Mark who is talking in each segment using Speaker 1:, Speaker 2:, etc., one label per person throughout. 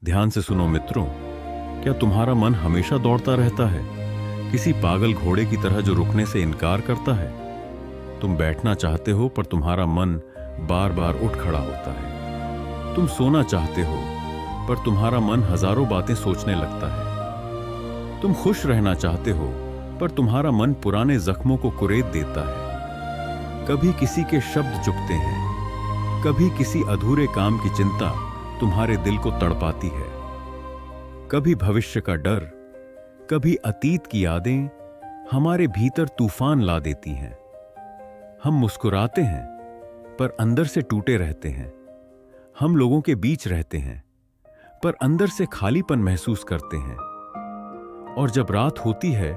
Speaker 1: ध्यान से सुनो मित्रों, क्या तुम्हारा मन हमेशा दौड़ता रहता है, किसी पागल घोड़े की तरह जो रुकने से इनकार करता है? तुम बैठना चाहते हो पर तुम्हारा मन बार बार उठ खड़ा होता है। तुम सोना चाहते हो पर तुम्हारा मन हजारों बातें सोचने लगता है। तुम खुश रहना चाहते हो पर तुम्हारा मन पुराने जख्मों को कुरेद देता है। कभी किसी के शब्द चुभते हैं, कभी किसी अधूरे काम की चिंता तुम्हारे दिल को तड़पाती है। कभी भविष्य का डर, कभी अतीत की यादें हमारे भीतर तूफान ला देती हैं। हम मुस्कुराते हैं पर अंदर से टूटे रहते हैं। हम लोगों के बीच रहते हैं पर अंदर से खालीपन महसूस करते हैं। और जब रात होती है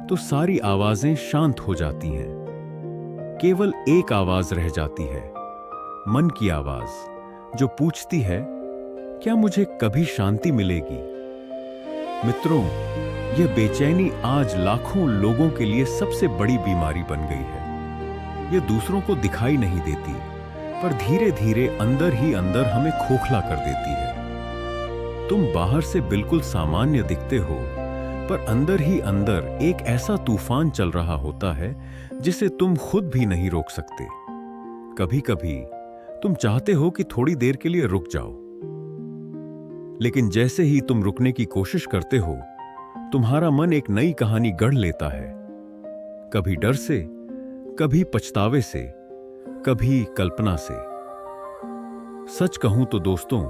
Speaker 1: तो सारी आवाजें शांत हो जाती हैं। केवल एक आवाज रह जाती है, मन की आवाज, जो पूछती है, क्या मुझे कभी शांति मिलेगी? मित्रों, यह बेचैनी आज लाखों लोगों के लिए सबसे बड़ी बीमारी बन गई है। यह दूसरों को दिखाई नहीं देती, पर धीरे धीरे अंदर ही अंदर हमें खोखला कर देती है। तुम बाहर से बिल्कुल सामान्य दिखते हो, पर अंदर ही अंदर एक ऐसा तूफान चल रहा होता है जिसे तुम खुद भी नहीं रोक सकते। कभी कभी तुम चाहते हो कि थोड़ी देर के लिए रुक जाओ, लेकिन जैसे ही तुम रुकने की कोशिश करते हो, तुम्हारा मन एक नई कहानी गढ़ लेता है। कभी डर से, कभी पछतावे से, कभी कल्पना से। सच कहूं तो दोस्तों,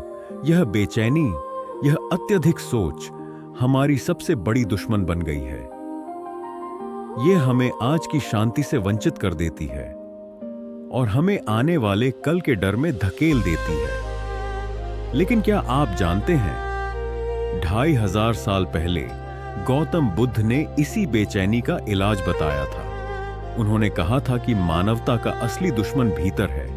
Speaker 1: यह बेचैनी, यह अत्यधिक सोच हमारी सबसे बड़ी दुश्मन बन गई है। यह हमें आज की शांति से वंचित कर देती है और हमें आने वाले कल के डर में धकेल देती है। लेकिन क्या आप जानते हैं, 2500 साल पहले गौतम बुद्ध ने इसी बेचैनी का इलाज बताया था। उन्होंने कहा था कि मानवता का असली दुश्मन भीतर है,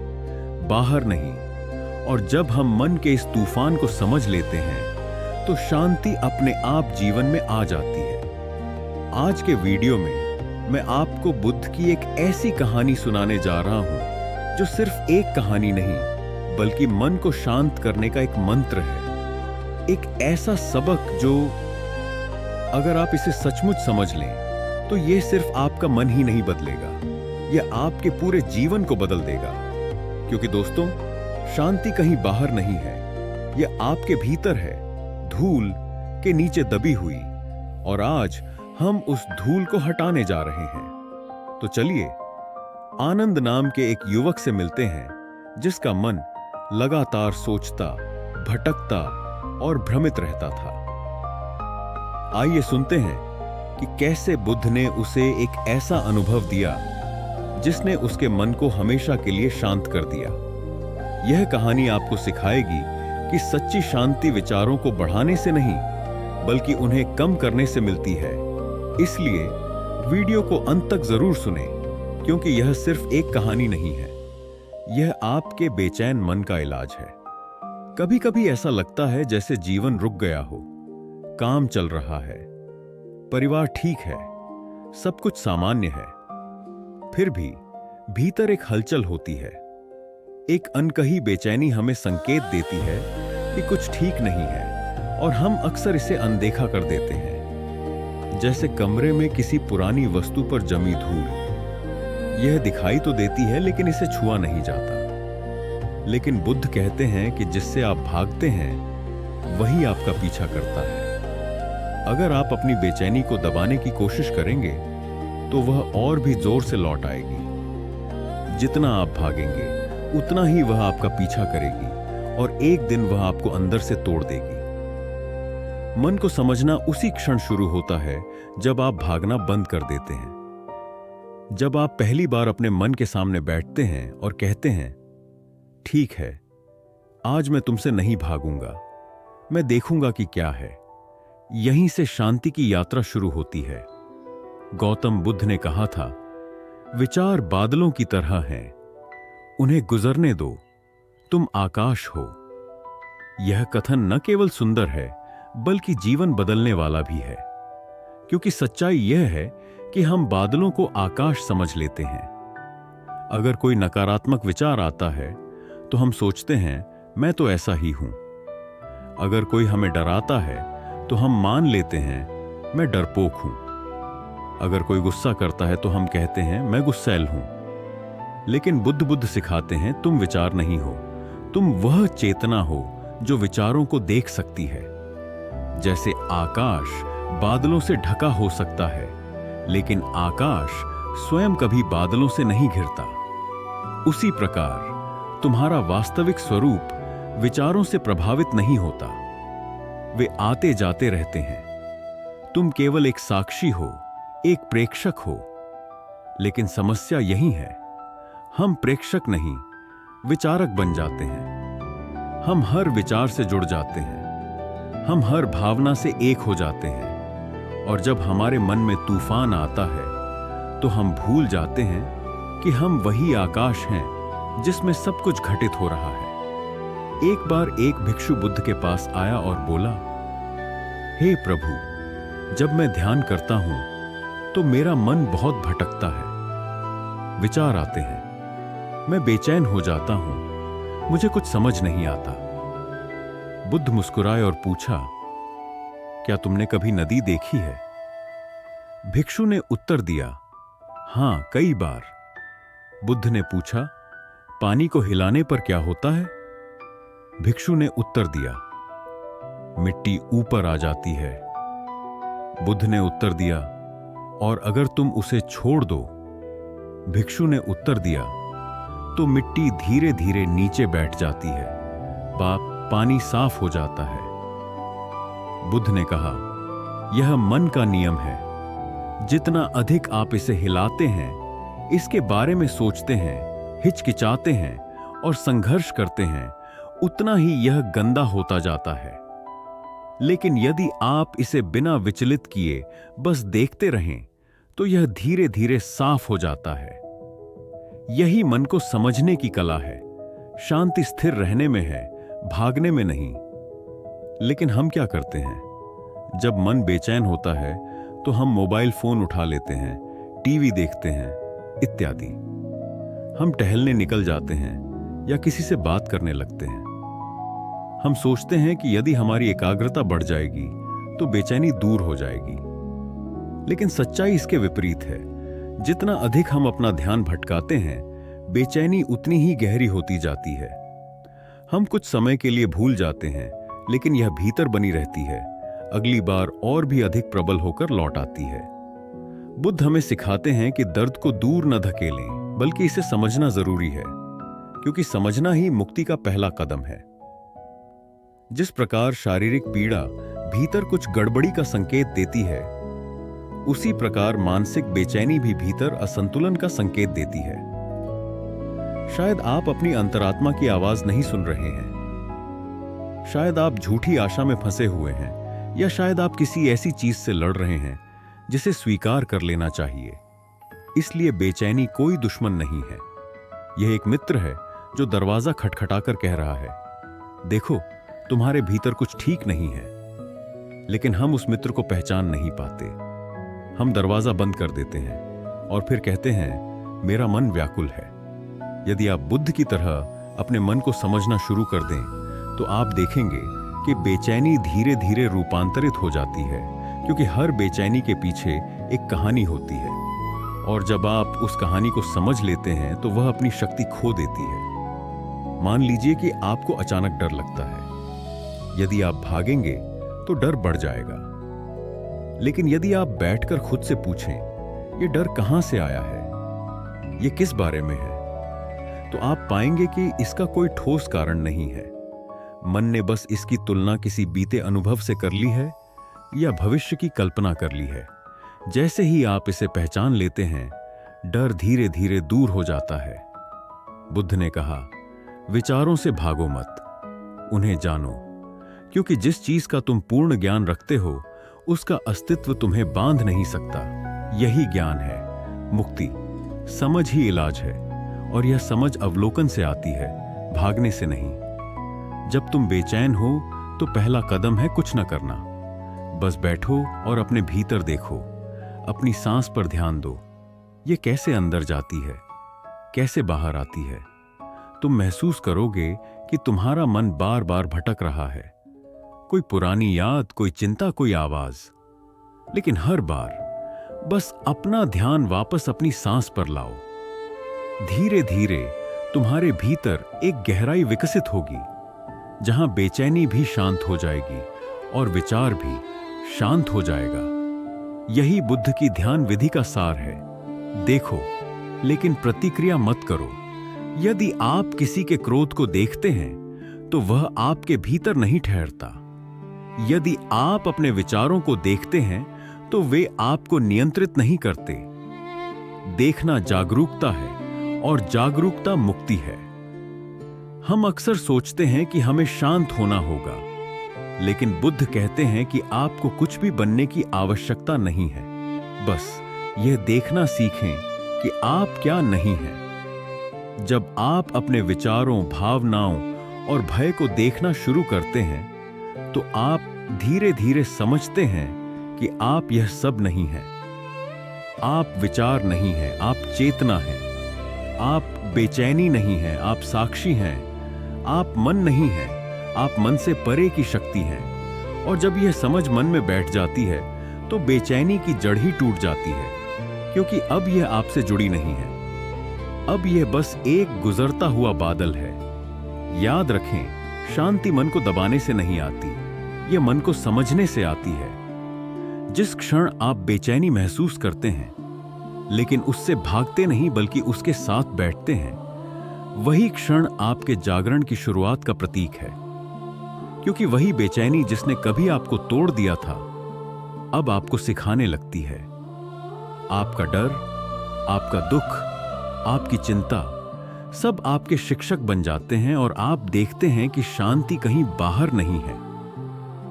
Speaker 1: बाहर नहीं। और जब हम मन के इस तूफान को समझ लेते हैं तो शांति अपने आप जीवन में आ जाती है। आज के वीडियो में मैं आपको बुद्ध की एक ऐसी कहानी सुनाने जा रहा हूं जो सिर्फ एक कहानी नहीं, बल्कि मन को शांत करने का एक मंत्र है। एक ऐसा सबक जो अगर आप इसे सचमुच समझ लें तो यह सिर्फ आपका मन ही नहीं बदलेगा, यह आपके पूरे जीवन को बदल देगा। क्योंकि दोस्तों, शांति कहीं बाहर नहीं है, यह आपके भीतर है, धूल के नीचे दबी हुई। और आज हम उस धूल को हटाने जा रहे हैं। तो चलिए आनंद नाम के एक युवक से मिलते हैं जिसका मन लगातार सोचता, भटकता और भ्रमित रहता था। आइए सुनते हैं कि कैसे बुद्ध ने उसे एक ऐसा अनुभव दिया जिसने उसके मन को हमेशा के लिए शांत कर दिया। यह कहानी आपको सिखाएगी कि सच्ची शांति विचारों को बढ़ाने से नहीं, बल्कि उन्हें कम करने से मिलती है। इसलिए वीडियो को अंत तक जरूर सुनें, क्योंकि यह सिर्फ एक कहानी नहीं है, यह आपके बेचैन मन का इलाज है। कभी कभी ऐसा लगता है जैसे जीवन रुक गया हो। काम चल रहा है, परिवार ठीक है, सब कुछ सामान्य है, फिर भी भीतर एक हलचल होती है। एक अनकही बेचैनी हमें संकेत देती है कि कुछ ठीक नहीं है और हम अक्सर इसे अनदेखा कर देते हैं। जैसे कमरे में किसी पुरानी वस्तु पर जमी धूल, यह दिखाई तो देती है लेकिन इसे छुआ नहीं जाता। लेकिन बुद्ध कहते हैं कि जिससे आप भागते हैं वही आपका पीछा करता है। अगर आप अपनी बेचैनी को दबाने की कोशिश करेंगे तो वह और भी जोर से लौट आएगी। जितना आप भागेंगे उतना ही वह आपका पीछा करेगी और एक दिन वह आपको अंदर से तोड़ देगी। मन को समझना उसी क्षण शुरू होता है जब आप भागना बंद कर देते हैं। जब आप पहली बार अपने मन के सामने बैठते हैं और कहते हैं, ठीक है, आज मैं तुमसे नहीं भागूंगा, मैं देखूंगा कि क्या है, यहीं से शांति की यात्रा शुरू होती है। गौतम बुद्ध ने कहा था, विचार बादलों की तरह हैं, उन्हें गुजरने दो, तुम आकाश हो। यह कथन न केवल सुंदर है, बल्कि जीवन बदलने वाला भी है। क्योंकि सच्चाई यह है कि हम बादलों को आकाश समझ लेते हैं। अगर कोई नकारात्मक विचार आता है तो हम सोचते हैं, मैं तो ऐसा ही हूं। अगर कोई हमें डराता है तो हम मान लेते हैं मैं डरपोक हूं। अगर कोई गुस्सा करता है तो हम कहते हैं मैं गुस्सैल हूं। लेकिन बुद्ध सिखाते हैं तुम विचार नहीं हो, तुम वह चेतना हो जो विचारों को देख सकती है। जैसे आकाश बादलों से ढका हो सकता है, लेकिन आकाश स्वयं कभी बादलों से नहीं घिरता। उसी प्रकार तुम्हारा वास्तविक स्वरूप विचारों से प्रभावित नहीं होता, वे आते जाते रहते हैं। तुम केवल एक साक्षी हो, एक प्रेक्षक हो। लेकिन समस्या यही है, हम प्रेक्षक नहीं, विचारक बन जाते हैं। हम हर विचार से जुड़ जाते हैं, हम हर भावना से एक हो जाते हैं। और जब हमारे मन में तूफान आता है तो हम भूल जाते हैं कि हम वही आकाश हैं जिसमें सब कुछ घटित हो रहा है। एक बार एक भिक्षु बुद्ध के पास आया और बोला, हे प्रभु, जब मैं ध्यान करता हूं तो मेरा मन बहुत भटकता है, विचार आते हैं, मैं बेचैन हो जाता हूं, मुझे कुछ समझ नहीं आता। बुद्ध मुस्कुराए और पूछा, क्या तुमने कभी नदी देखी है? भिक्षु ने उत्तर दिया, हां, कई बार। बुद्ध ने पूछा, पानी को हिलाने पर क्या होता है? भिक्षु ने उत्तर दिया, मिट्टी ऊपर आ जाती है। बुद्ध ने उत्तर दिया, और अगर तुम उसे छोड़ दो? भिक्षु ने उत्तर दिया, तो मिट्टी धीरे धीरे नीचे बैठ जाती है, पानी साफ हो जाता है। बुद्ध ने कहा, यह मन का नियम है। जितना अधिक आप इसे हिलाते हैं, इसके बारे में सोचते हैं, हिचकिचाते हैं और संघर्ष करते हैं, उतना ही यह गंदा होता जाता है। लेकिन यदि आप इसे बिना विचलित किए बस देखते रहें, तो यह धीरे धीरे साफ हो जाता है। यही मन को समझने की कला है। शांति स्थिर रहने में है, भागने में नहीं। लेकिन हम क्या करते हैं? जब मन बेचैन होता है तो हम मोबाइल फोन उठा लेते हैं, टीवी देखते हैं इत्यादि। हम टहलने निकल जाते हैं या किसी से बात करने लगते हैं। हम सोचते हैं कि यदि हमारी एकाग्रता बढ़ जाएगी तो बेचैनी दूर हो जाएगी। लेकिन सच्चाई इसके विपरीत है। जितना अधिक हम अपना ध्यान भटकाते हैं, बेचैनी उतनी ही गहरी होती जाती है। हम कुछ समय के लिए भूल जाते हैं, लेकिन यह भीतर बनी रहती है, अगली बार और भी अधिक प्रबल होकर लौट आती है। बुद्ध हमें सिखाते हैं कि दर्द को दूर न धकेलें, बल्कि इसे समझना जरूरी है, क्योंकि समझना ही मुक्ति का पहला कदम है। जिस प्रकार शारीरिक पीड़ा भीतर कुछ गड़बड़ी का संकेत देती है, उसी प्रकार मानसिक बेचैनी भी भीतर असंतुलन का संकेत देती है। शायद आप अपनी अंतरात्मा की आवाज नहीं सुन रहे हैं, शायद आप झूठी आशा में फंसे हुए हैं, या शायद आप किसी ऐसी चीज से लड़ रहे हैं जिसे स्वीकार कर लेना चाहिए। इसलिए बेचैनी कोई दुश्मन नहीं है, यह एक मित्र है जो दरवाजा खटखटाकर कह रहा है, देखो तुम्हारे भीतर कुछ ठीक नहीं है। लेकिन हम उस मित्र को पहचान नहीं पाते। हम दरवाजा बंद कर देते हैं और फिर कहते हैं मेरा मन व्याकुल है। यदि आप बुद्ध की तरह अपने मन को समझना शुरू कर दें, तो आप देखेंगे कि बेचैनी धीरे धीरे रूपांतरित हो जाती है, क्योंकि हर बेचैनी के पीछे एक कहानी होती है। और जब आप उस कहानी को समझ लेते हैं तो वह अपनी शक्ति खो देती है। मान लीजिए कि आपको अचानक डर लगता है। यदि आप भागेंगे तो डर बढ़ जाएगा। लेकिन यदि आप बैठकर खुद से पूछें ये डर कहां से आया है, ये किस बारे में है, तो आप पाएंगे कि इसका कोई ठोस कारण नहीं है। मन ने बस इसकी तुलना किसी बीते अनुभव से कर ली है या भविष्य की कल्पना कर ली है। जैसे ही आप इसे पहचान लेते हैं, डर धीरे धीरे दूर हो जाता है। बुद्ध ने कहा, विचारों से भागो मत, उन्हें जानो, क्योंकि जिस चीज का तुम पूर्ण ज्ञान रखते हो उसका अस्तित्व तुम्हें बांध नहीं सकता। यही ज्ञान है, मुक्ति। समझ ही इलाज है, और यह समझ अवलोकन से आती है, भागने से नहीं। जब तुम बेचैन हो तो पहला कदम है कुछ न करना। बस बैठो और अपने भीतर देखो, अपनी सांस पर ध्यान दो। ये कैसे अंदर जाती है, कैसे बाहर आती है। तुम महसूस करोगे कि तुम्हारा मन बार बार भटक रहा है, कोई पुरानी याद, कोई चिंता, कोई आवाज। लेकिन हर बार बस अपना ध्यान वापस अपनी सांस पर लाओ। धीरे धीरे तुम्हारे भीतर एक गहराई विकसित होगी, जहां बेचैनी भी शांत हो जाएगी और विचार भी शांत हो जाएगा। यही बुद्ध की ध्यान विधि का सार है। देखो, लेकिन प्रतिक्रिया मत करो। यदि आप किसी के क्रोध को देखते हैं तो वह आपके भीतर नहीं ठहरता। यदि आप अपने विचारों को देखते हैं तो वे आपको नियंत्रित नहीं करते। देखना जागरूकता है और जागरूकता मुक्ति है। हम अक्सर सोचते हैं कि हमें शांत होना होगा, लेकिन बुद्ध कहते हैं कि आपको कुछ भी बनने की आवश्यकता नहीं है। बस यह देखना सीखें कि आप क्या नहीं हैं। जब आप अपने विचारों, भावनाओं और भय को देखना शुरू करते हैं तो आप धीरे धीरे समझते हैं कि आप यह सब नहीं हैं। आप विचार नहीं हैं, आप चेतना हैं। आप बेचैनी नहीं हैं, आप साक्षी हैं। आप मन नहीं हैं, आप मन से परे की शक्ति हैं। और जब यह समझ मन में बैठ जाती है तो बेचैनी की जड़ ही टूट जाती है, क्योंकि अब यह आपसे जुड़ी नहीं है। अब यह बस एक गुजरता हुआ बादल है। याद रखें, शांति मन को दबाने से नहीं आती, यह मन को समझने से आती है। जिस क्षण आप बेचैनी महसूस करते हैं लेकिन उससे भागते नहीं बल्कि उसके साथ बैठते हैं, वही क्षण आपके जागरण की शुरुआत का प्रतीक है। क्योंकि वही बेचैनी जिसने कभी आपको तोड़ दिया था अब आपको सिखाने लगती है। आपका डर, आपका दुख, आपकी चिंता सब आपके शिक्षक बन जाते हैं और आप देखते हैं कि शांति कहीं बाहर नहीं है,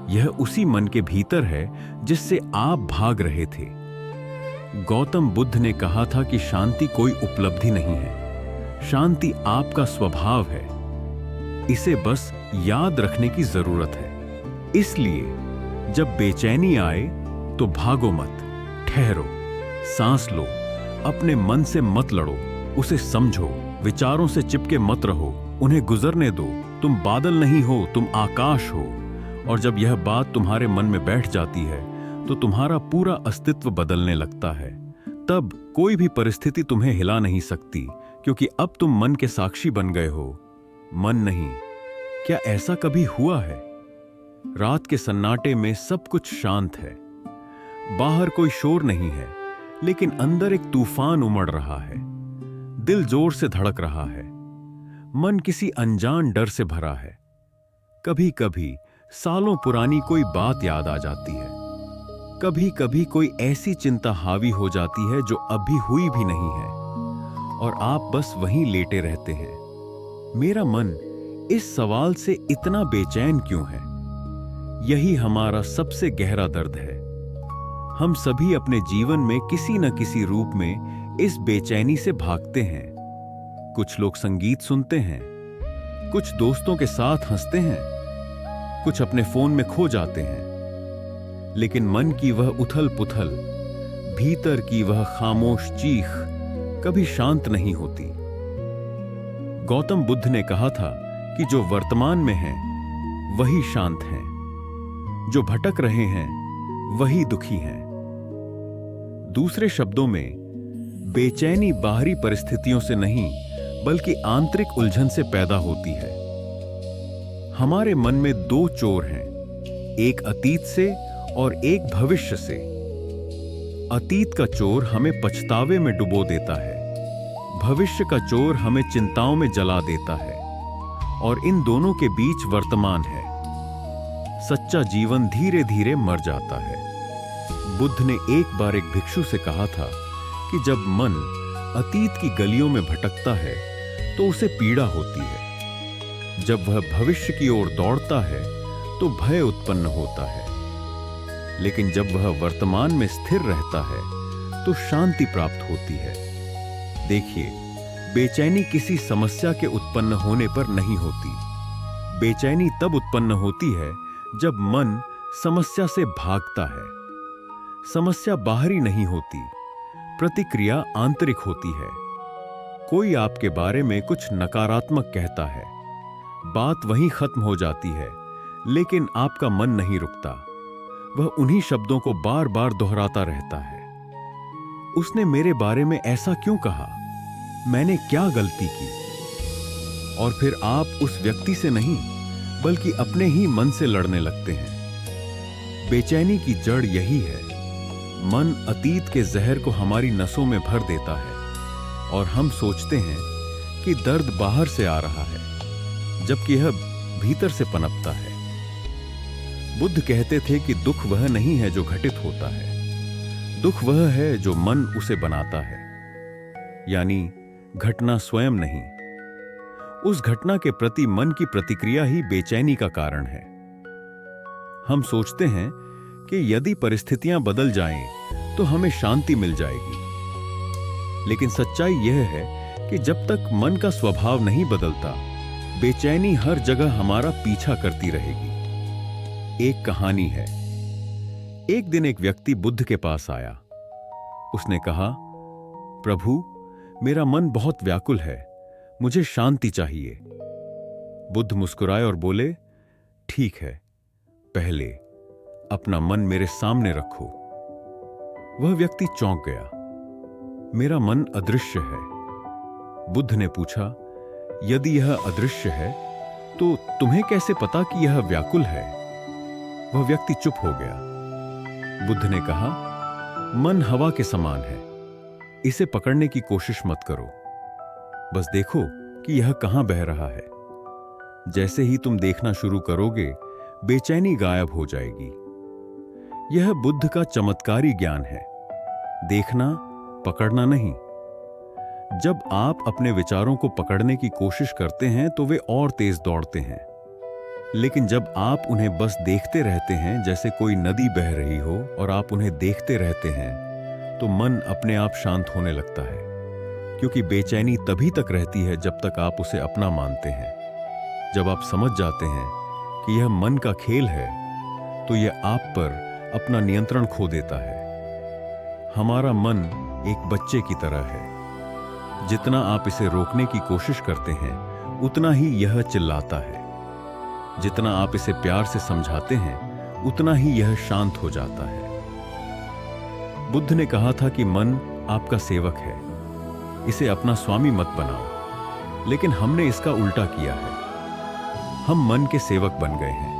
Speaker 1: यह उसी मन के भीतर है जिससे आप भाग रहे थे। गौतम बुद्ध ने कहा था कि शांति कोई उपलब्धि नहीं है, शांति आपका स्वभाव है। इसे बस याद रखने की जरूरत है। इसलिए जब बेचैनी आए तो भागो मत, ठहरो, सांस लो, अपने मन से मत लड़ो, उसे समझो, विचारों से चिपके मत रहो, उन्हें गुजरने दो। तुम बादल नहीं हो, तुम आकाश हो। और जब यह बात तुम्हारे मन में बैठ जाती है तो तुम्हारा पूरा अस्तित्व बदलने लगता है। तब कोई भी परिस्थिति तुम्हें हिला नहीं सकती, क्योंकि अब तुम मन के साक्षी बन गए हो, मन नहीं। क्या ऐसा कभी हुआ है? रात के सन्नाटे में सब कुछ शांत है, बाहर कोई शोर नहीं है, लेकिन अंदर एक तूफान उमड़ रहा है। दिल जोर से धड़क रहा है, मन किसी अनजान डर से भरा है। कभी कभी सालों पुरानी कोई बात याद आ जाती है, कभी कभी कोई ऐसी चिंता हावी हो जाती है जो अभी हुई भी नहीं है, और आप बस वहीं लेटे रहते हैं। मेरा मन इस सवाल से इतना बेचैन क्यों है? यही हमारा सबसे गहरा दर्द है। हम सभी अपने जीवन में किसी न किसी रूप में इस बेचैनी से भागते हैं। कुछ लोग संगीत सुनते हैं, कुछ दोस्तों के साथ हंसते हैं, कुछ अपने फोन में खो जाते हैं। लेकिन मन की वह उथल पुथल, भीतर की वह खामोश चीख कभी शांत नहीं होती। गौतम बुद्ध ने कहा था कि जो वर्तमान में है वही शांत हैं, जो भटक रहे हैं वही दुखी हैं। दूसरे शब्दों में, बेचैनी बाहरी परिस्थितियों से नहीं बल्कि आंतरिक उलझन से पैदा होती है। हमारे मन में दो चोर हैं, एक अतीत से और एक भविष्य से। अतीत का चोर हमें पछतावे में डुबो देता है, भविष्य का चोर हमें चिंताओं में जला देता है, और इन दोनों के बीच वर्तमान है। सच्चा जीवन धीरे धीरे मर जाता है। बुद्ध ने एक बार एक भिक्षु से कहा था कि जब मन अतीत की गलियों में भटकता है तो उसे पीड़ा होती है, जब वह भविष्य की ओर दौड़ता है तो भय उत्पन्न होता है, लेकिन जब वह वर्तमान में स्थिर रहता है तो शांति प्राप्त होती है। देखिए, बेचैनी किसी समस्या के उत्पन्न होने पर नहीं होती। बेचैनी तब उत्पन्न होती है जब मन समस्या से भागता है। समस्या बाहरी नहीं होती, प्रतिक्रिया आंतरिक होती है। कोई आपके बारे में कुछ नकारात्मक कहता है, बात वहीं खत्म हो जाती है, लेकिन आपका मन नहीं रुकता। वह उन्हीं शब्दों को बार बार दोहराता रहता है। उसने मेरे बारे में ऐसा क्यों कहा? मैंने क्या गलती की? और फिर आप उस व्यक्ति से नहीं बल्कि अपने ही मन से लड़ने लगते हैं। बेचैनी की जड़ यही है। मन अतीत के जहर को हमारी नसों में भर देता है और हम सोचते हैं कि दर्द बाहर से आ रहा है, जबकि यह भीतर से पनपता है। बुद्ध कहते थे कि दुख वह नहीं है जो घटित होता है, दुख वह है जो मन उसे बनाता है। यानी घटना स्वयं नहीं, उस घटना के प्रति मन की प्रतिक्रिया ही बेचैनी का कारण है। हम सोचते हैं कि यदि परिस्थितियां बदल जाएं तो हमें शांति मिल जाएगी, लेकिन सच्चाई यह है कि जब तक मन का स्वभाव नहीं बदलता, बेचैनी हर जगह हमारा पीछा करती रहेगी। एक कहानी है। एक दिन एक व्यक्ति बुद्ध के पास आया। उसने कहा, प्रभु, मेरा मन बहुत व्याकुल है, मुझे शांति चाहिए। बुद्ध मुस्कुराए और बोले, ठीक है, पहले अपना मन मेरे सामने रखो। वह व्यक्ति चौंक गया। मेरा मन अदृश्य है। बुद्ध ने पूछा, यदि यह अदृश्य है तो तुम्हें कैसे पता कि यह व्याकुल है? वह व्यक्ति चुप हो गया। बुद्ध ने कहा, मन हवा के समान है, इसे पकड़ने की कोशिश मत करो, बस देखो कि यह कहां बह रहा है। जैसे ही तुम देखना शुरू करोगे, बेचैनी गायब हो जाएगी। यह बुद्ध का चमत्कारी ज्ञान है, देखना, पकड़ना नहीं। जब आप अपने विचारों को पकड़ने की कोशिश करते हैं तो वे और तेज दौड़ते हैं, लेकिन जब आप उन्हें बस देखते रहते हैं, जैसे कोई नदी बह रही हो और आप उन्हें देखते रहते हैं, तो मन अपने आप शांत होने लगता है। क्योंकि बेचैनी तभी तक रहती है जब तक आप उसे अपना मानते हैं। जब आप समझ जाते हैं कि यह मन का खेल है, तो यह आप पर अपना नियंत्रण खो देता है। हमारा मन एक बच्चे की तरह है। जितना आप इसे रोकने की कोशिश करते हैं, उतना ही यह चिल्लाता है। जितना आप इसे प्यार से समझाते हैं, उतना ही यह शांत हो जाता है। बुद्ध ने कहा था कि मन आपका सेवक है, इसे अपना स्वामी मत बनाओ। लेकिन हमने इसका उल्टा किया है। हम मन के सेवक बन गए हैं।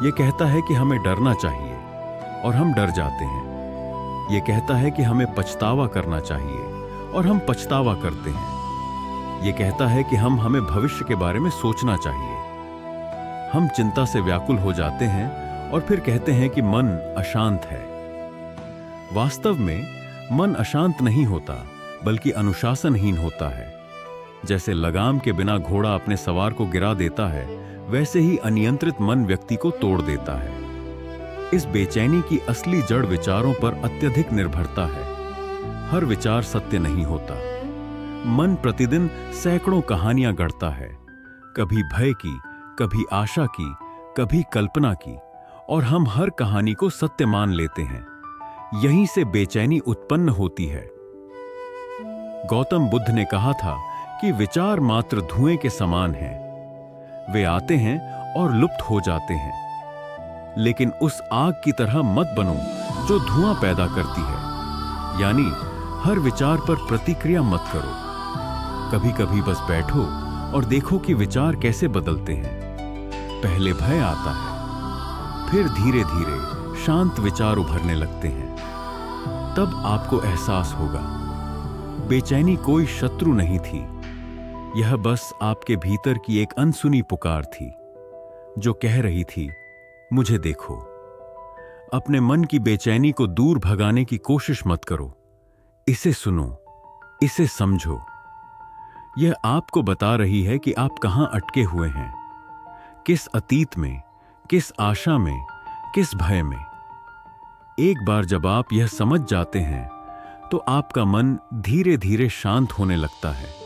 Speaker 1: यह कहता है कि हमें डरना चाहिए और हम डर जाते हैं। यह कहता है कि हमें पछतावा करना चाहिए और हम पछतावा करते हैं। यह कहता है कि हमें भविष्य के बारे में सोचना चाहिए। हम चिंता से व्याकुल हो जाते हैं और फिर कहते हैं कि मन अशांत है। वास्तव में मन अशांत नहीं होता, बल्कि अनुशासनहीन होता है। जैसे लगाम के बिना घोड़ा अपने सवार को गिरा देता है, वैसे ही अनियंत्रित मन व्यक्ति को तोड़ देता है। इस बेचैनी की असली जड़ विचारों पर अत्यधिक निर्भरता है। हर विचार सत्य नहीं होता। मन प्रतिदिन सैकड़ों कहानियां गढ़ता है, कभी भय की, कभी आशा की, कभी कल्पना की, और हम हर कहानी को सत्य मान लेते हैं। यहीं से बेचैनी उत्पन्न होती है। गौतम बुद्ध ने कहा था कि विचार मात्र धुएं के समान हैं। वे आते हैं और लुप्त हो जाते हैं, लेकिन उस आग की तरह मत बनो जो धुआं पैदा करती है। यानी हर विचार पर प्रतिक्रिया मत करो। कभी कभी बस बैठो और देखो कि विचार कैसे बदलते हैं। पहले भय आता है, फिर धीरे धीरे शांत विचार उभरने लगते हैं। तब आपको एहसास होगा, बेचैनी कोई शत्रु नहीं थी। यह बस आपके भीतर की एक अनसुनी पुकार थी, जो कह रही थी, मुझे देखो। अपने मन की बेचैनी को दूर भगाने की कोशिश मत करो। इसे सुनो, इसे समझो। यह आपको बता रही है कि आप कहां अटके हुए हैं, किस अतीत में, किस आशा में, किस भय में। एक बार जब आप यह समझ जाते हैं, तो आपका मन धीरे धीरे शांत होने लगता है।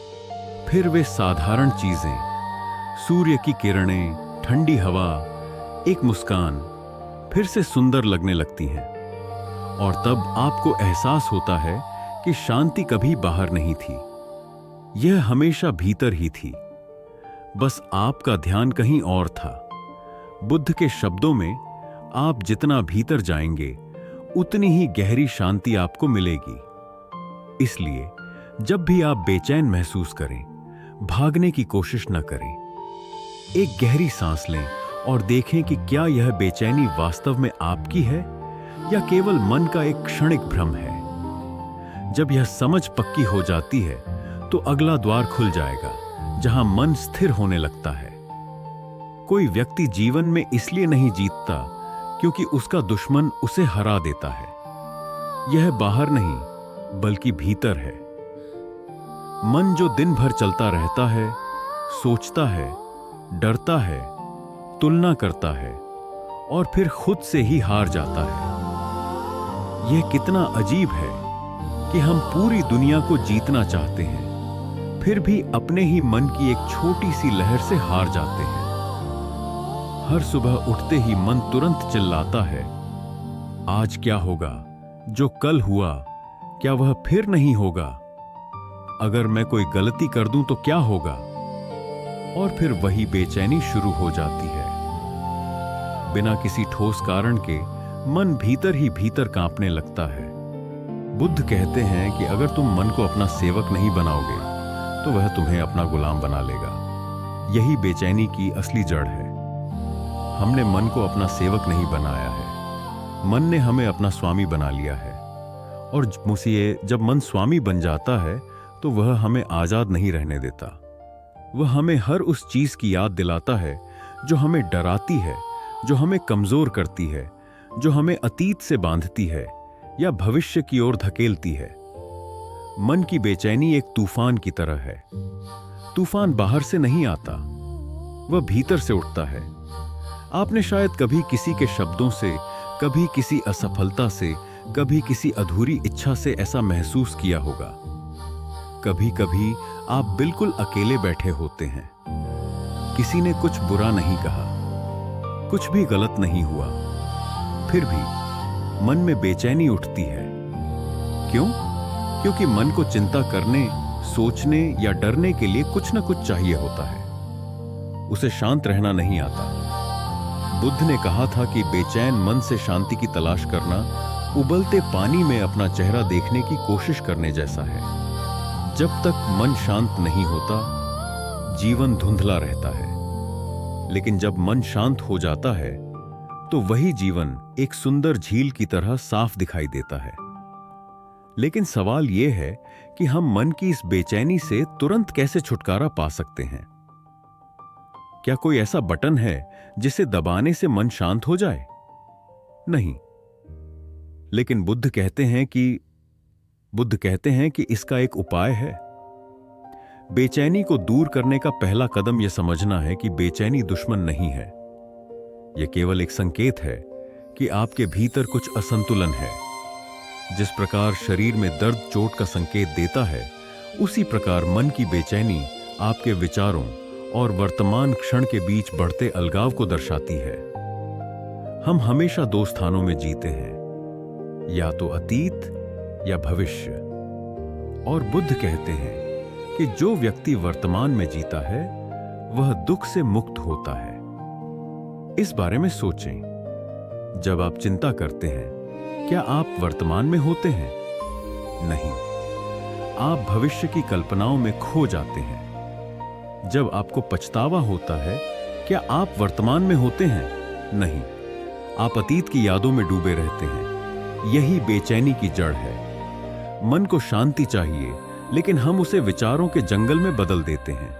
Speaker 1: फिर वे साधारण चीजें, सूर्य की किरणें, ठंडी हवा, एक मुस्कान, फिर से सुंदर लगने लगती हैं। और तब आपको एहसास होता है कि शांति कभी बाहर नहीं थी, यह हमेशा भीतर ही थी। बस आपका ध्यान कहीं और था। बुद्ध के शब्दों में आप जितना भीतर जाएंगे उतनी ही गहरी शांति आपको मिलेगी। इसलिए जब भी आप बेचैन महसूस करें, भागने की कोशिश न करें। एक गहरी सांस लें और देखें कि क्या यह बेचैनी वास्तव में आपकी है या केवल मन का एक क्षणिक भ्रम है। जब यह समझ पक्की हो जाती है तो अगला द्वार खुल जाएगा जहां मन स्थिर होने लगता है। कोई व्यक्ति जीवन में इसलिए नहीं जीतता क्योंकि उसका दुश्मन उसे हरा देता है। यह बाहर नहीं बल्कि भीतर है। मन जो दिन भर चलता रहता है, सोचता है, डरता है, तुलना करता है और फिर खुद से ही हार जाता है। यह कितना अजीब है कि हम पूरी दुनिया को जीतना चाहते हैं, फिर भी अपने ही मन की एक छोटी सी लहर से हार जाते हैं। हर सुबह उठते ही मन तुरंत चिल्लाता है, आज क्या होगा? जो कल हुआ क्या वह फिर नहीं होगा? अगर मैं कोई गलती कर दूं तो क्या होगा? और फिर वही बेचैनी शुरू हो जाती है। बिना किसी ठोस कारण के मन भीतर ही भीतर कांपने लगता है। बुद्ध कहते हैं कि अगर तुम मन को अपना सेवक नहीं बनाओगे तो वह तुम्हें अपना गुलाम बना लेगा। यही बेचैनी की असली जड़ है। हमने मन को अपना सेवक नहीं बनाया है, मन ने हमें अपना स्वामी बना लिया है। और मुझसे जब मन स्वामी बन जाता है तो वह हमें आजाद नहीं रहने देता। वह हमें हर उस चीज की याद दिलाता है जो हमें डराती है, जो हमें कमजोर करती है, जो हमें अतीत से बांधती है या भविष्य की ओर धकेलती है। मन की बेचैनी एक तूफान की तरह है। तूफान बाहर से नहीं आता, वह भीतर से उठता है। आपने शायद कभी किसी के शब्दों से, कभी किसी असफलता से, कभी किसी अधूरी इच्छा से ऐसा महसूस किया होगा। कभी कभी आप बिल्कुल अकेले बैठे होते हैं, किसी ने कुछ बुरा नहीं कहा, कुछ भी गलत नहीं हुआ, फिर भी मन में बेचैनी उठती है। क्यों? क्योंकि मन को चिंता करने, सोचने या डरने के लिए कुछ न कुछ चाहिए होता है। उसे शांत रहना नहीं आता। बुद्ध ने कहा था कि बेचैन मन से शांति की तलाश करना उबलते पानी में अपना चेहरा देखने की कोशिश करने जैसा है। जब तक मन शांत नहीं होता, जीवन धुंधला रहता है। लेकिन जब मन शांत हो जाता है तो वही जीवन एक सुंदर झील की तरह साफ दिखाई देता है। लेकिन सवाल यह है कि हम मन की इस बेचैनी से तुरंत कैसे छुटकारा पा सकते हैं? क्या कोई ऐसा बटन है जिसे दबाने से मन शांत हो जाए? नहीं। लेकिन बुद्ध कहते हैं कि इसका एक उपाय है। बेचैनी को दूर करने का पहला कदम यह समझना है कि बेचैनी दुश्मन नहीं है। यह केवल एक संकेत है कि आपके भीतर कुछ असंतुलन है। जिस प्रकार शरीर में दर्द चोट का संकेत देता है, उसी प्रकार मन की बेचैनी आपके विचारों और वर्तमान क्षण के बीच बढ़ते अलगाव को दर्शाती है। हम हमेशा दो स्थानों में जीते हैं, या तो अतीत या भविष्य। और बुद्ध कहते हैं कि जो व्यक्ति वर्तमान में जीता है वह दुख से मुक्त होता है। इस बारे में सोचें। जब आप चिंता करते हैं, क्या आप वर्तमान में होते हैं? नहीं, आप भविष्य की कल्पनाओं में खो जाते हैं। जब आपको पछतावा होता है, क्या आप वर्तमान में होते हैं? नहीं, आप अतीत की यादों में डूबे रहते हैं। यही बेचैनी की जड़ है। मन को शांति चाहिए, लेकिन हम उसे विचारों के जंगल में बदल देते हैं।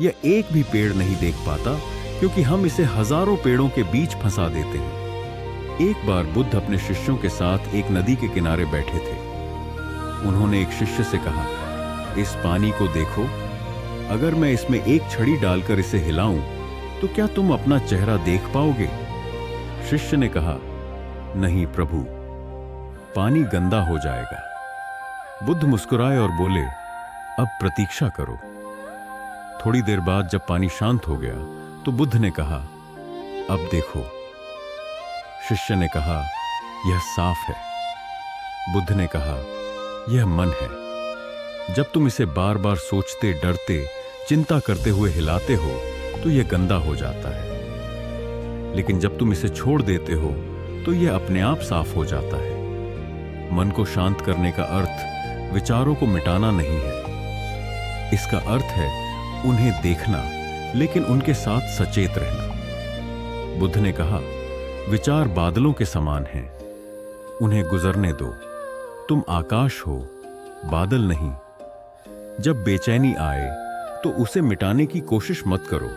Speaker 1: यह एक भी पेड़ नहीं देख पाता क्योंकि हम इसे हजारों पेड़ों के बीच फंसा देते हैं। एक बार बुद्ध अपने शिष्यों के साथ एक नदी के किनारे बैठे थे। उन्होंने एक शिष्य से कहा, इस पानी को देखो, अगर मैं इसमें एक छड़ी डालकर इसे हिलाऊं तो क्या तुम अपना चेहरा देख पाओगे? शिष्य ने कहा, नहीं प्रभु, पानी गंदा हो जाएगा। बुद्ध मुस्कुराए और बोले, अब प्रतीक्षा करो। थोड़ी देर बाद जब पानी शांत हो गया तो बुद्ध ने कहा, अब देखो। शिष्य ने कहा, यह साफ है। बुद्ध ने कहा, यह मन है। जब तुम इसे बार बार सोचते, डरते, चिंता करते हुए हिलाते हो तो यह गंदा हो जाता है। लेकिन जब तुम इसे छोड़ देते हो तो यह अपने आप साफ हो जाता है। मन को शांत करने का अर्थ विचारों को मिटाना नहीं है। इसका अर्थ है उन्हें देखना, लेकिन उनके साथ सचेत रहना। बुद्ध ने कहा, विचार बादलों के समान हैं, उन्हें गुजरने दो। तुम आकाश हो, बादल नहीं। जब बेचैनी आए तो उसे मिटाने की कोशिश मत करो,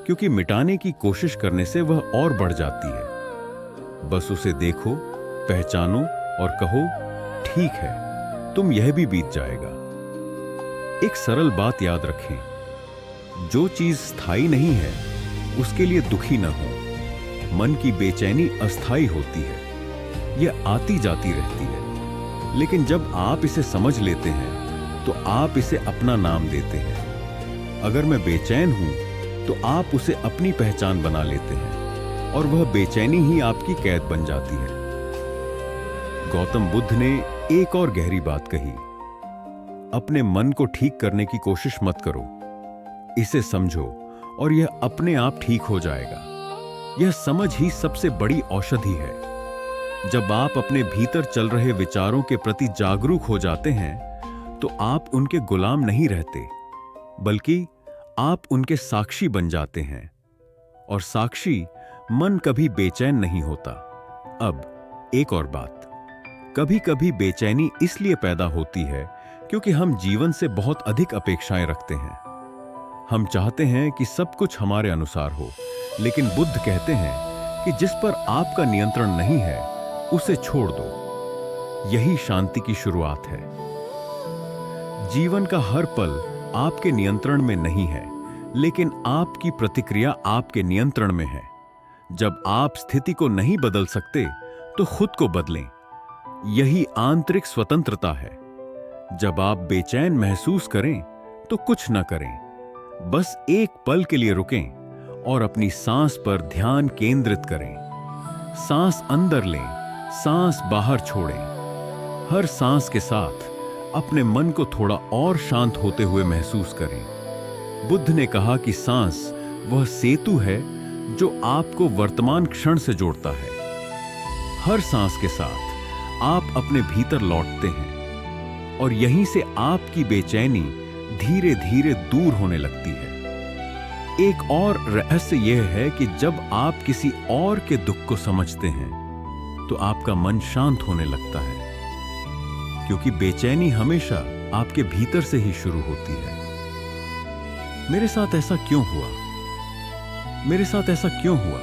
Speaker 1: क्योंकि मिटाने की कोशिश करने से वह और बढ़ जाती है। बस उसे देखो, पहचानो और कहो, ठीक है, तुम यह भी बीत जाएगा। एक सरल बात याद रखें, जो चीज स्थायी नहीं है उसके लिए दुखी न हो। मन की बेचैनी अस्थायी होती है, यह आती जाती रहती है, लेकिन जब आप इसे समझ लेते हैं तो आप इसे अपना नाम देते हैं। अगर मैं बेचैन हूं तो आप उसे अपनी पहचान बना लेते हैं और वह बेचैनी ही आपकी कैद बन जाती है। गौतम बुद्ध ने एक और गहरी बात कही, अपने मन को ठीक करने की कोशिश मत करो, इसे समझो और यह अपने आप ठीक हो जाएगा। यह समझ ही सबसे बड़ी औषधि है। जब आप अपने भीतर चल रहे विचारों के प्रति जागरूक हो जाते हैं तो आप उनके गुलाम नहीं रहते, बल्कि आप उनके साक्षी बन जाते हैं। और साक्षी मन कभी बेचैन नहीं होता। अब एक और बात, कभी कभी बेचैनी इसलिए पैदा होती है क्योंकि हम जीवन से बहुत अधिक अपेक्षाएं रखते हैं। हम चाहते हैं कि सब कुछ हमारे अनुसार हो, लेकिन बुद्ध कहते हैं कि जिस पर आपका नियंत्रण नहीं है उसे छोड़ दो। यही शांति की शुरुआत है। जीवन का हर पल आपके नियंत्रण में नहीं है, लेकिन आपकी प्रतिक्रिया आपके नियंत्रण में है। जब आप स्थिति को नहीं बदल सकते तो खुद को बदलें। यही आंतरिक स्वतंत्रता है। जब आप बेचैन महसूस करें तो कुछ न करें, बस एक पल के लिए रुकें और अपनी सांस पर ध्यान केंद्रित करें। सांस अंदर लें, सांस बाहर छोड़ें। हर सांस के साथ अपने मन को थोड़ा और शांत होते हुए महसूस करें। बुद्ध ने कहा कि सांस वह सेतु है जो आपको वर्तमान क्षण से जोड़ता है। हर सांस के साथ आप अपने भीतर लौटते हैं और यहीं से आपकी बेचैनी धीरे धीरे दूर होने लगती है। एक और रहस्य यह है कि जब आप किसी और के दुख को समझते हैं तो आपका मन शांत होने लगता है, क्योंकि बेचैनी हमेशा आपके भीतर से ही शुरू होती है। मेरे साथ ऐसा क्यों हुआ? मेरे साथ ऐसा क्यों हुआ?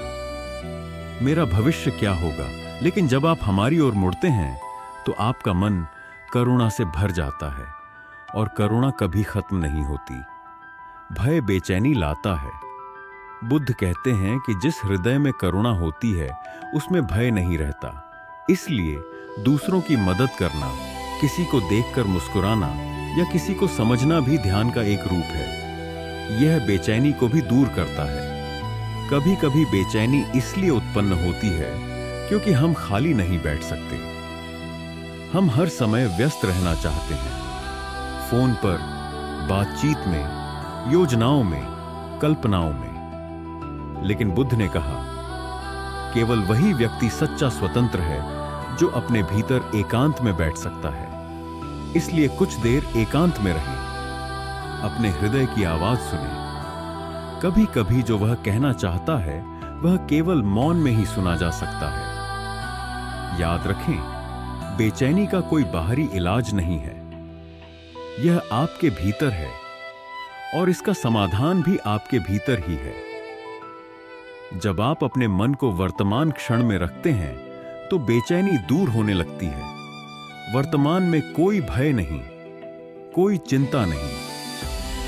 Speaker 1: मेरा भविष्य क्या होगा? लेकिन जब आप हमारी ओर मुड़ते हैं तो आपका मन करुणा से भर जाता है, और करुणा कभी खत्म नहीं होती। भय बेचैनी लाता है। बुद्ध कहते हैं कि जिस हृदय में करुणा होती है उसमें भय नहीं रहता। इसलिए दूसरों की मदद करना, किसी को देखकर मुस्कुराना या किसी को समझना भी ध्यान का एक रूप है। यह बेचैनी को भी दूर करता है। कभी कभी बेचैनी इसलिए उत्पन्न होती है क्योंकि हम खाली नहीं बैठ सकते। हम हर समय व्यस्त रहना चाहते हैं, फोन पर, बातचीत में, योजनाओं में, कल्पनाओं में। लेकिन बुद्ध ने कहा, केवल वही व्यक्ति सच्चा स्वतंत्र है जो अपने भीतर एकांत में बैठ सकता है। इसलिए कुछ देर एकांत में रहें, अपने हृदय की आवाज सुनें। कभी कभी जो वह कहना चाहता है वह केवल मौन में ही सुना जा सकता है। याद रखें, बेचैनी का कोई बाहरी इलाज नहीं है, यह आपके भीतर है और इसका समाधान भी आपके भीतर ही है। जब आप अपने मन को वर्तमान क्षण में रखते हैं तो बेचैनी दूर होने लगती है। वर्तमान में कोई भय नहीं, कोई चिंता नहीं,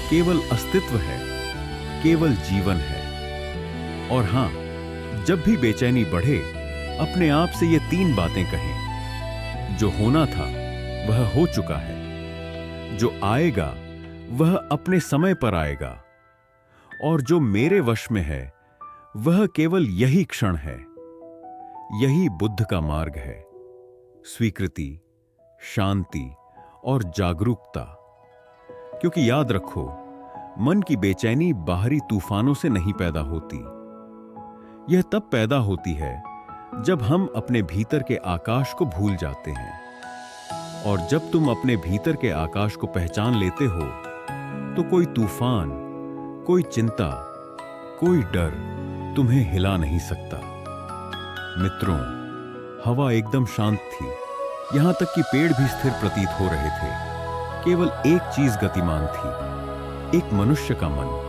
Speaker 1: केवल अस्तित्व है, केवल जीवन है। और हां, जब भी बेचैनी बढ़े, अपने आप से ये 3 बातें कहें। जो होना था वह हो चुका है, जो आएगा वह अपने समय पर आएगा, और जो मेरे वश में है वह केवल यही क्षण है। यही बुद्ध का मार्ग है, स्वीकृति, शांति और जागरूकता। क्योंकि याद रखो, मन की बेचैनी बाहरी तूफानों से नहीं पैदा होती, यह तब पैदा होती है जब हम अपने भीतर के आकाश को भूल जाते हैं। और जब तुम अपने भीतर के आकाश को पहचान लेते हो तो कोई तूफान, कोई चिंता, कोई डर तुम्हें हिला नहीं सकता। मित्रों, हवा एकदम शांत थी, यहां तक कि पेड़ भी स्थिर प्रतीत हो रहे थे। केवल एक चीज गतिमान थी, एक मनुष्य का मन।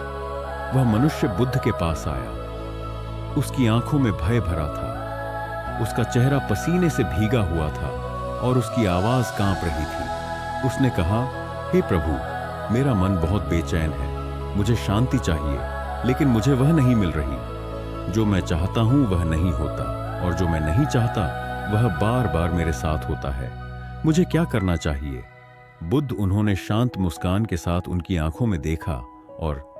Speaker 1: वह मनुष्य बुद्ध के पास आया। उसकी आंखों में भय भरा था, उसका चेहरा पसीने से भीगा हुआ था और उसकी आवाज कांप रही थी। उसने कहा, हे प्रभु, मेरा मन बहुत बेचैन है, मुझे शांति चाहिए, लेकिन मुझे वह नहीं मिल रही। जो मैं चाहता हूं वह नहीं होता, और जो मैं नहीं चाहता वह बार बार मेरे साथ होता है। मुझे क्या करना चाहिए? बुद्ध उन्होंने शांत मुस्कान के साथ उनकी आंखों में देखा और